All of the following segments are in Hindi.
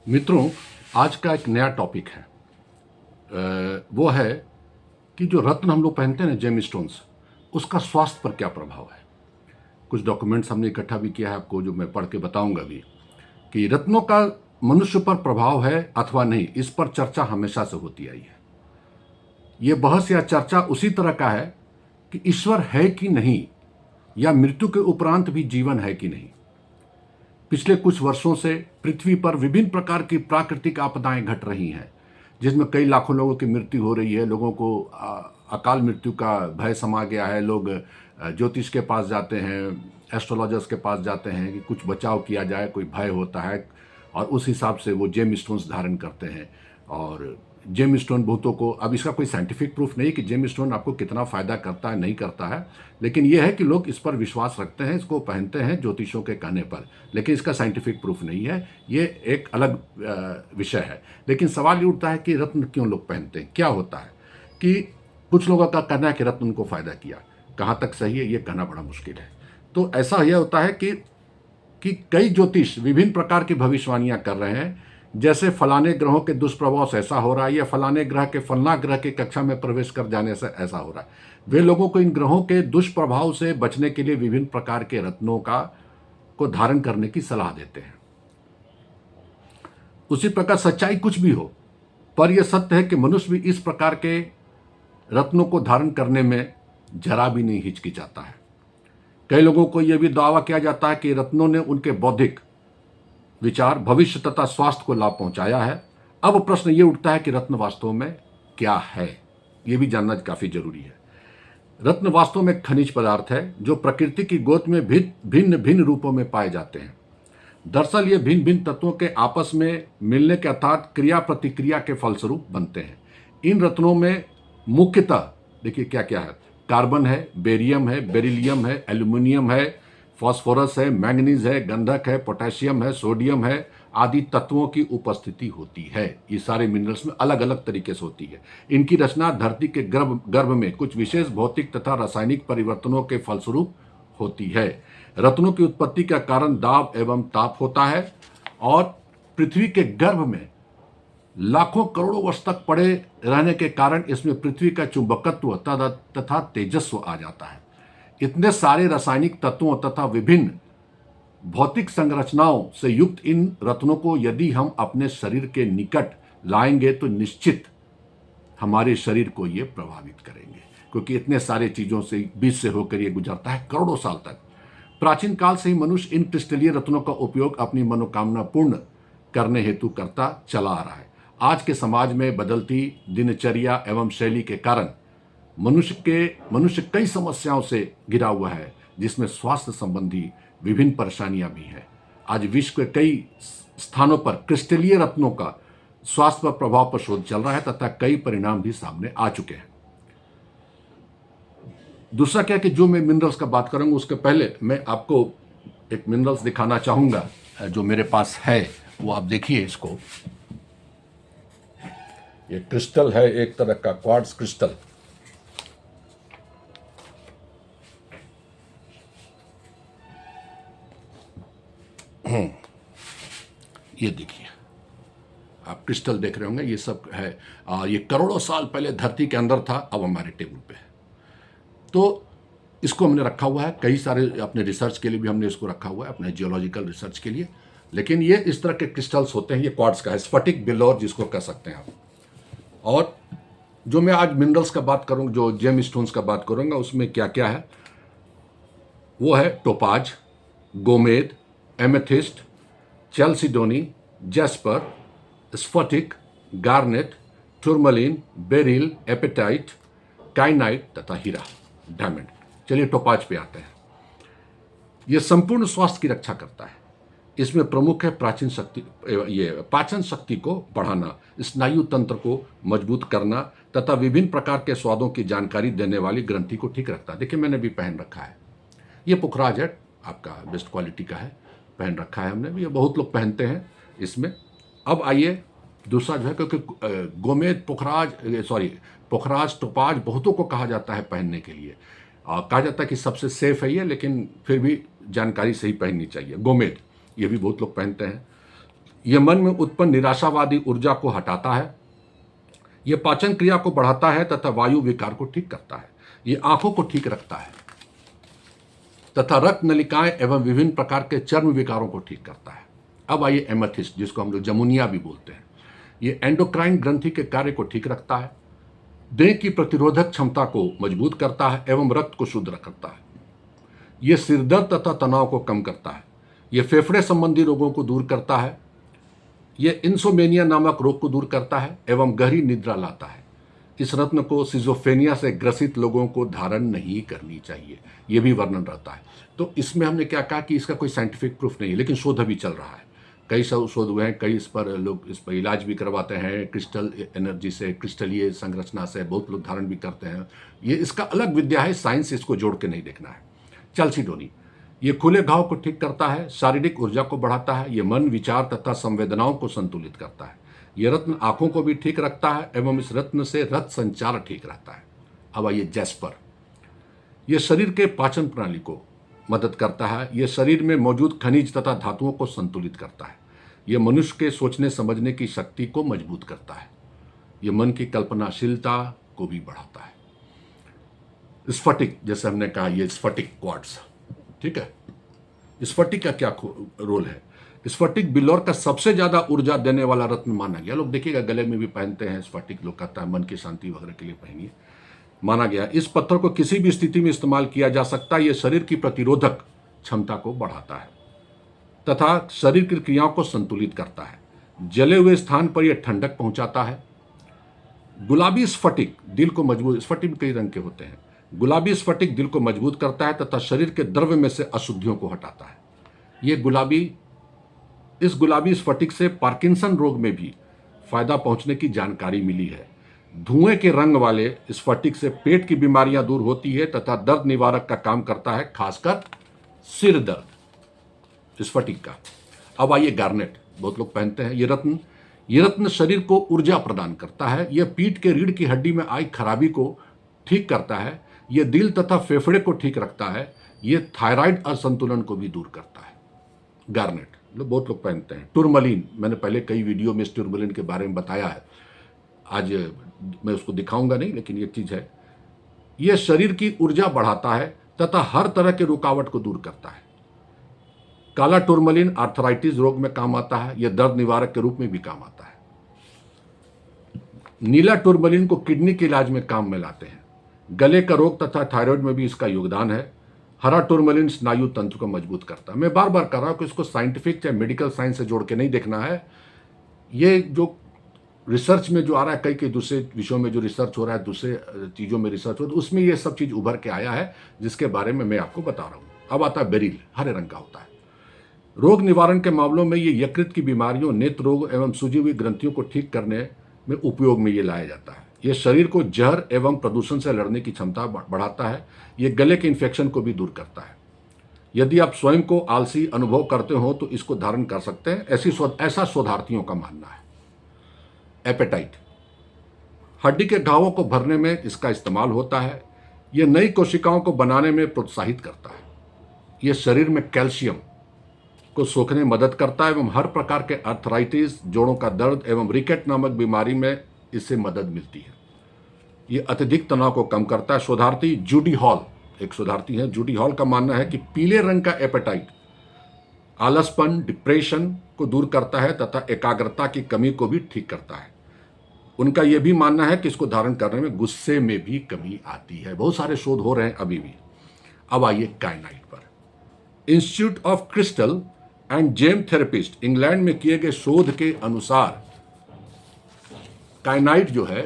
मित्रों, आज का एक नया टॉपिक है। वो है कि जो रत्न हम लोग पहनते हैं ना, जेम स्टोन्स, उसका स्वास्थ्य पर क्या प्रभाव है। कुछ डॉक्यूमेंट्स हमने इकट्ठा भी किया है आपको, जो मैं पढ़ के बताऊंगा भी कि रत्नों का मनुष्य पर प्रभाव है अथवा नहीं। इस पर चर्चा हमेशा से होती आई है। ये बहस या चर्चा उसी तरह का है कि ईश्वर है कि नहीं, या मृत्यु के उपरांत भी जीवन है कि नहीं। पिछले कुछ वर्षों से पृथ्वी पर विभिन्न प्रकार की प्राकृतिक आपदाएं घट रही हैं, जिसमें कई लाखों लोगों की मृत्यु हो रही है। लोगों को अकाल मृत्यु का भय समा गया है। लोग ज्योतिष के पास जाते हैं, एस्ट्रोलॉजर्स के पास जाते हैं कि कुछ बचाव किया जाए, कोई भय होता है, और उस हिसाब से वो जेम स्टोन्स धारण करते हैं। और जेम स्टोन बहुतों को, अब इसका कोई साइंटिफिक प्रूफ नहीं कि जेम स्टोन आपको कितना फ़ायदा करता है नहीं करता है, लेकिन यह है कि लोग इस पर विश्वास रखते हैं, इसको पहनते हैं ज्योतिषों के कहने पर, लेकिन इसका साइंटिफिक प्रूफ नहीं है। ये एक अलग विषय है। लेकिन सवाल ये उठता है कि रत्न क्यों लोग पहनते हैं, क्या होता है। कि कुछ लोगों का कहना है कि रत्न उनको फ़ायदा किया, कहाँ तक सही है ये कहना बड़ा मुश्किल है। तो ऐसा यह होता है कि कई ज्योतिष विभिन्न प्रकार की भविष्यवाणियां कर रहे हैं, जैसे फलाने ग्रहों के दुष्प्रभाव से ऐसा हो रहा है, या फलाने ग्रह के फलना ग्रह के कक्षा में प्रवेश कर जाने से ऐसा हो रहा है। वे लोगों को इन ग्रहों के दुष्प्रभाव से बचने के लिए विभिन्न प्रकार के रत्नों को धारण करने की सलाह देते हैं। उसी प्रकार सच्चाई कुछ भी हो, पर यह सत्य है कि मनुष्य भी इस प्रकार के रत्नों को धारण करने में जरा भी नहीं हिचकिचाता है। कई लोगों को यह भी दावा किया जाता है कि रत्नों ने उनके बौद्धिक विचार, भविष्य तथा स्वास्थ्य को लाभ पहुंचाया है। अब प्रश्न ये उठता है कि रत्न वास्तव में क्या है, यह भी जानना काफी जरूरी है। रत्न वास्तव में खनिज पदार्थ है जो प्रकृति की गोद में भिन्न भिन्न रूपों में पाए जाते हैं। दरअसल ये भिन्न भिन्न तत्वों के आपस में मिलने के अर्थात क्रिया प्रतिक्रिया के फलस्वरूप बनते हैं। इन रत्नों में मुख्यतः देखिए क्या क्या है। कार्बन है, बेरियम है, बेरिलियम है, एल्यूमिनियम है, फॉस्फोरस है, मैंगनीज है, गंधक है, पोटेशियम है, सोडियम है, आदि तत्वों की उपस्थिति होती है। ये सारे मिनरल्स में अलग अलग तरीके से होती है। इनकी रचना धरती के गर्भ में कुछ विशेष भौतिक तथा रासायनिक परिवर्तनों के फलस्वरूप होती है। रत्नों की उत्पत्ति का कारण दाब एवं ताप होता है, और पृथ्वी के गर्भ में लाखों करोड़ों वर्ष तक पड़े रहने के कारण इसमें पृथ्वी का चुंबकत्व तथा तेजस्व आ जाता है। इतने सारे रासायनिक तत्वों तथा विभिन्न भौतिक संरचनाओं से युक्त इन रत्नों को यदि हम अपने शरीर के निकट लाएंगे तो निश्चित हमारे शरीर को ये प्रभावित करेंगे, क्योंकि इतने सारे चीजों से बीच से होकर ये गुजरता है करोड़ों साल तक। प्राचीन काल से ही मनुष्य इन क्रिस्टलीय रत्नों का उपयोग अपनी मनोकामना पूर्ण करने हेतु करता चला आ रहा है। आज के समाज में बदलती दिनचर्या एवं शैली के कारण मनुष्य कई समस्याओं से घिरा हुआ है, जिसमें स्वास्थ्य संबंधी विभिन्न परेशानियां भी हैं। आज विश्व के कई स्थानों पर क्रिस्टलीय रत्नों का स्वास्थ्य पर प्रभाव पर शोध चल रहा है तथा कई परिणाम भी सामने आ चुके हैं। दूसरा क्या कि जो मैं मिनरल्स का बात करूंगा उसके पहले मैं आपको एक मिनरल्स दिखाना चाहूंगा जो मेरे पास है। वो आप देखिए इसको। ये क्रिस्टल है, एक तरह का क्वार्ट्ज क्रिस्टल। ये देखिए, आप क्रिस्टल देख रहे होंगे, ये सब है। ये करोड़ों साल पहले धरती के अंदर था, अब हमारे टेबल पे है। तो इसको हमने रखा हुआ है, कई सारे अपने रिसर्च के लिए भी हमने इसको रखा हुआ है, अपने जियोलॉजिकल रिसर्च के लिए। लेकिन ये इस तरह के क्रिस्टल्स होते हैं। ये क्वार्ट्ज का है, स्फटिक बिल्लौर जिसको कह सकते हैं आप। और जो मैं आज मिनरल्स का बात करूंगा, जो जेम स्टोन्स का बात करूंगा, उसमें क्या क्या है वो है टोपाज, गोमेद, एमेथिस्ट, चैल्सिडोनी, जैस्पर, स्फटिक, गार्नेट, टूरमलिन, बेरिल, एपेटाइट, काइनाइट तथा हीरा, डायमंड। चलिए टोपाज पे आते हैं। यह संपूर्ण स्वास्थ्य की रक्षा करता है। इसमें प्रमुख है पाचन शक्ति को बढ़ाना, स्नायु तंत्र को मजबूत करना तथा विभिन्न प्रकार के स्वादों की जानकारी देने वाली ग्रंथि को ठीक रखता है। देखिए मैंने भी पहन रखा है। ये पुखराज है, आपका बेस्ट क्वालिटी का है, पहन रखा है हमने भी। ये बहुत लोग पहनते हैं इसमें। अब आइए दूसरा जो है, क्योंकि गोमेद, पुखराज, टोपाज बहुतों को कहा जाता है पहनने के लिए। कहा जाता है कि सबसे सेफ है ये, लेकिन फिर भी जानकारी सही पहननी चाहिए। गोमेद ये भी बहुत लोग पहनते हैं। यह मन में उत्पन्न निराशावादी ऊर्जा को हटाता है, यह पाचन क्रिया को बढ़ाता है तथा वायु विकार को ठीक करता है, यह आंखों को ठीक रखता है तथा रक्त नलिकाएं एवं विभिन्न प्रकार के चर्म विकारों को ठीक करता है। अब आइए एमेथिस्ट, जिसको हम लोग जमुनिया भी बोलते हैं, ये एंडोक्राइन ग्रंथि के कार्य को ठीक रखता है, देह की प्रतिरोधक क्षमता को मजबूत करता है एवं रक्त को शुद्ध रखता है। यह सिरदर्द तथा तनाव को कम करता है, यह फेफड़े संबंधी रोगों को दूर करता है, यह इंसोमेनिया नामक रोग को दूर करता है एवं गहरी निद्रा लाता है। इस रत्न को सिजोफ्रेनिया से ग्रसित लोगों को धारण नहीं करनी चाहिए, यह भी वर्णन रहता है। तो इसमें हमने क्या कहा कि इसका कोई साइंटिफिक प्रूफ नहीं है, लेकिन शोध अभी चल रहा है, कई शोध हुए हैं, कई इस पर लोग इस पर इलाज भी करवाते हैं, क्रिस्टल एनर्जी से, क्रिस्टलीय संरचना से बहुत लोग धारण भी करते हैं। ये इसका अलग विद्या है, साइंस इसको जोड़ के नहीं देखना है। चैल्सीडोनी, ये खुले घाव को ठीक करता है, शारीरिक ऊर्जा को बढ़ाता है, ये मन, विचार तथा संवेदनाओं को संतुलित करता है। ये रत्न आंखों को भी ठीक रखता है एवं इस रत्न से रक्त संचार ठीक रहता है। अब आइए जैस्पर, यह शरीर के पाचन प्रणाली को मदद करता है, यह शरीर में मौजूद खनिज तथा धातुओं को संतुलित करता है, यह मनुष्य के सोचने समझने की शक्ति को मजबूत करता है, यह मन की कल्पनाशीलता को भी बढ़ाता है। स्फटिक, जैसे हमने कहा, यह स्फटिक क्वार्ट्ज, ठीक है। स्फटिक का क्या रोल है? स्फटिक बिल्लौर का सबसे ज्यादा ऊर्जा देने वाला रत्न माना गया। लोग देखिएगा गले में भी पहनते हैं स्फटिक, लोग कहता है मन की शांति वगैरह के लिए पहनिए, माना गया। इस पत्थर को किसी भी स्थिति में इस्तेमाल किया जा सकता है। यह शरीर की प्रतिरोधक क्षमता को बढ़ाता है तथा शरीर की क्रियाओं को संतुलित करता है। जले हुए स्थान पर यह ठंडक पहुंचाता है। गुलाबी स्फटिक दिल को मजबूत, स्फटिक कई रंग के होते हैं, गुलाबी स्फटिक दिल को मजबूत करता है तथा शरीर के द्रव्य में से अशुद्धियों को हटाता है। इस गुलाबी स्फटिक से पार्किंसन रोग में भी फायदा पहुंचने की जानकारी मिली है। धुएं के रंग वाले स्फटिक से पेट की बीमारियां दूर होती है तथा दर्द निवारक का काम करता है, खासकर सिर दर्द स्फटिक का। अब आइए गार्नेट, बहुत लोग पहनते हैं ये रत्न शरीर को ऊर्जा प्रदान करता है। यह पीठ के रीढ़ की हड्डी में आई खराबी को ठीक करता है, यह दिल तथा फेफड़े को ठीक रखता है, यह थायराइड असंतुलन को भी दूर करता है। गार्नेट बहुत लोग पहनते हैं। टुरमलिन, मैंने पहले कई वीडियो में इस टुरमलिन के बारे में बताया है, आज मैं उसको दिखाऊंगा नहीं, लेकिन ये चीज है, यह शरीर की ऊर्जा बढ़ाता है तथा हर तरह के रुकावट को दूर करता है। काला टुरमलिन आर्थराइटिस रोग में काम आता है, यह दर्द निवारक के रूप में भी काम आता है। नीला टुरमलिन को किडनी के इलाज में काम में लाते हैं। गले का रोग तथा थायराइड में भी इसका योगदान है। हरा टुरमलिन स्नायु तंत्र को मजबूत करता है। मैं बार बार कह रहा हूं कि इसको साइंटिफिक या मेडिकल साइंस से जोड़ के नहीं देखना है। ये जो रिसर्च में जो आ रहा है, कई दूसरे विषयों में जो रिसर्च हो रहा है, दूसरे चीज़ों में रिसर्च हो रहा है, तो उसमें ये सब चीज़ उभर के आया है, जिसके बारे में मैं आपको बता रहा हूँ। अब आता है बेरिल, हरे रंग का होता है। रोग निवारण के मामलों में ये यकृत की बीमारियों, नेत्र रोग एवं सूजी हुई ग्रंथियों को ठीक करने में उपयोग में ये लाया जाता है। यह शरीर को जहर एवं प्रदूषण से लड़ने की क्षमता बढ़ाता है। यह गले के इन्फेक्शन को भी दूर करता है। यदि आप स्वयं को आलसी अनुभव करते हो तो इसको धारण कर सकते हैं, ऐसा शोधार्थियों का मानना है। एपेटाइट, हड्डी के घावों को भरने में इसका इस्तेमाल होता है। यह नई कोशिकाओं को बनाने में प्रोत्साहित करता है। यह शरीर में कैल्शियम को सोखने में मदद करता है एवं हर प्रकार के आर्थराइटिस, जोड़ों का दर्द एवं रिकेट नामक बीमारी में इससे मदद मिलती है। यह अत्यधिक तनाव को कम करता है। शोधार्थी जूडी हॉल, एक शोधार्थी है, जूडी हॉल का मानना है कि पीले रंग का एपेटाइट आलसपन, डिप्रेशन को दूर करता है तथा एकाग्रता की कमी को भी ठीक करता है। उनका यह भी मानना है कि इसको धारण करने में गुस्से में भी कमी आती है। बहुत सारे शोध हो रहे हैं अभी भी। अब आइए काइनाइट पर। Institute of crystal and gem therapist England में किए गए शोध के अनुसार काइनाइट जो है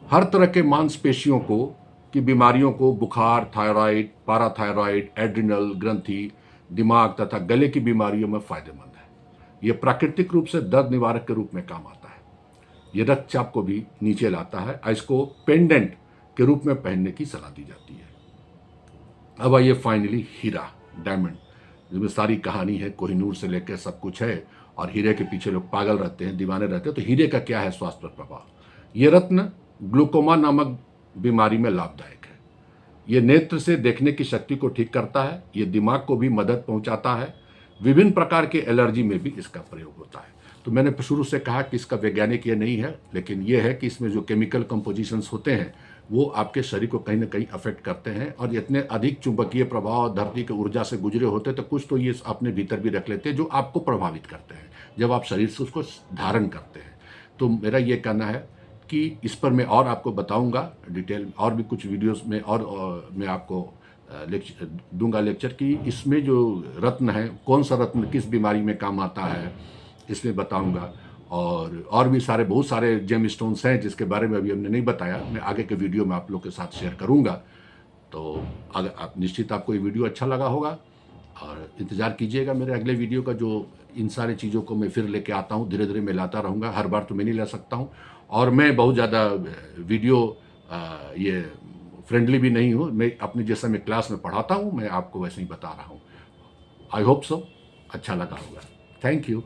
हर तरह के मांसपेशियों को की बीमारियों को, बुखार, थायराइड, पाराथायराइड, एड्रिनल ग्रंथि, दिमाग तथा गले की बीमारियों में फायदेमंद है। यह प्राकृतिक रूप से दर्द निवारक के रूप में काम आता है। यह रक्तचाप को भी नीचे लाता है। इसको पेंडेंट के रूप में पहनने की सलाह दी जाती है। अब आइए फाइनली हीरा, डायमंड, जिसमें सारी कहानी है, कोहिनूर से लेकर सब कुछ है, और हीरे के पीछे लोग पागल रहते हैं, दीवाने रहते हैं। तो हीरे का क्या है स्वास्थ्य पर प्रभाव? यह रत्न ग्लूकोमा नामक बीमारी में लाभदायक है। यह नेत्र से देखने की शक्ति को ठीक करता है। यह दिमाग को भी मदद पहुंचाता है। विभिन्न प्रकार के एलर्जी में भी इसका प्रयोग होता है। तो मैंने शुरू से कहा कि इसका वैज्ञानिक ये नहीं है, लेकिन ये है कि इसमें जो केमिकल कंपोजिशंस होते हैं वो आपके शरीर को कहीं ना कहीं अफेक्ट करते हैं, और इतने अधिक चुंबकीय प्रभाव धरती की ऊर्जा से गुजरे होते तो कुछ तो ये अपने भीतर भी रख लेते हैं जो आपको प्रभावित करते हैं जब आप शरीर से उसको धारण करते हैं। तो मेरा ये कहना है कि इस पर मैं और आपको बताऊंगा डिटेल, और भी कुछ वीडियोस में, और मैं आपको दूंगा लेक्चर कि इसमें जो रत्न है, कौन सा रत्न किस बीमारी में काम आता है, इसमें बताऊंगा। और भी सारे बहुत सारे जेम स्टोन्स हैं जिसके बारे में अभी हमने नहीं बताया, मैं आगे के वीडियो में आप लोग के साथ शेयर करूंगा। तो अगर आप निश्चित आपको ये वीडियो अच्छा लगा होगा, और इंतज़ार कीजिएगा मेरे अगले वीडियो का, जो इन सारी चीज़ों को मैं फिर लेके आता हूँ, धीरे धीरे मैं लाता रहूँगा, हर बार तो मैं नहीं ला सकता हूँ। और मैं बहुत ज़्यादा वीडियो ये फ्रेंडली भी नहीं हूँ, मैं अपने जैसा मैं क्लास में पढ़ाता हूँ मैं आपको वैसे ही बता रहा हूँ। आई होप सो अच्छा लगा होगा। Thank you.